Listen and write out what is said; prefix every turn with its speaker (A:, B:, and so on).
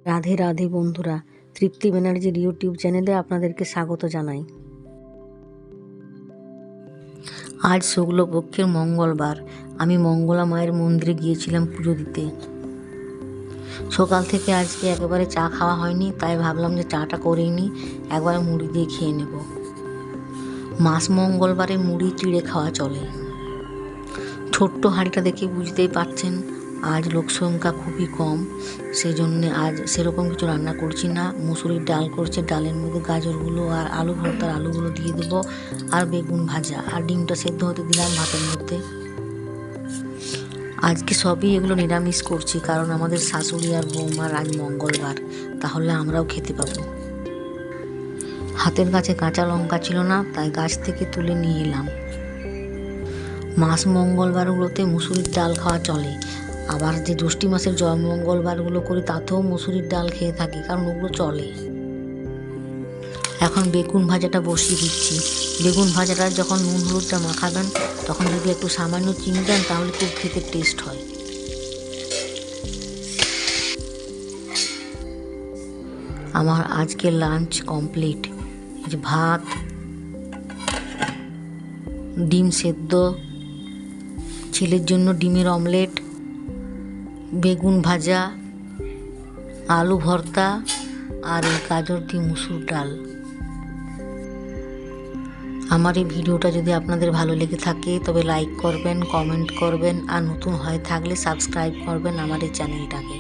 A: রাধে রাধে বন্ধুরা, তৃপ্তি ব্যানার্জির ইউটিউব চ্যানেলে আপনাদেরকে স্বাগত জানাই। আজ শুক্লপক্ষের মঙ্গলবার। আমি মঙ্গলা মায়ের মন্দিরে গিয়েছিলাম পুজো দিতে। সকাল থেকে আজকে একেবারে চা খাওয়া হয়নি, তাই ভাবলাম যে চাটা করেই নিই, একবারে মুড়ি দিয়ে খেয়ে নেব। মাস মঙ্গলবারে মুড়ি চিড়ে খাওয়া চলে। ছোট্ট হাঁড়িটা দেখে বুঝতেই পারছেন আজ লোক সংখ্যা খুবই কম, সেই জন্যে আজ সেরকম কিছু রান্না করছি না। মুসুরির ডাল করছে, ডালের মধ্যে গাজরগুলো আর আলু ভর্তার আলুগুলো দিয়ে দেবো, আর বেগুন ভাজা, আর ডিমটা সেদ্ধ হতে দিলাম ভাতের মধ্যে। আজকে সবই এগুলো নিরামিষ করছি, কারণ আমাদের শাশুড়ি আর বৌমার আজ মঙ্গলবার, তাহলে আমরাও খেতে পাবো। হাতের কাছে কাঁচা লঙ্কা ছিল না, তাই গাছ থেকে তুলে নিয়ে এলাম। মাস মঙ্গলবারগুলোতে মুসুরির ডাল খাওয়া চলে, আবার যে জ্যৈষ্ঠী মাসের জয় মঙ্গলবারগুলো করি তাতেও মুসুরির ডাল খেয়ে থাকি, কারণ ওগুলো চলে। এখন বেগুন ভাজাটা বসিয়ে দিচ্ছি। বেগুন ভাজাটা যখন নুন হলুদটা মাখাবেন, তখন যদি একটু সামান্য চিনি দেন তাহলে খুব খেতে টেস্ট হয়। আমার আজকের লাঞ্চ কমপ্লিট। ভাত, ডিম সেদ্ধ, ছেলের জন্য ডিমের অমলেট, বেগুন ভাজা, আলু ভর্তা, আর এই গাজর দিয়ে মুসুর ডাল। আমার এই ভিডিওটা যদি আপনাদের ভালো লেগে থাকে তবে লাইক করবেন, কমেন্ট করবেন, আর নতুন হয়ে থাকলে সাবস্ক্রাইব করবেন আমার এই চ্যানেলটাকে।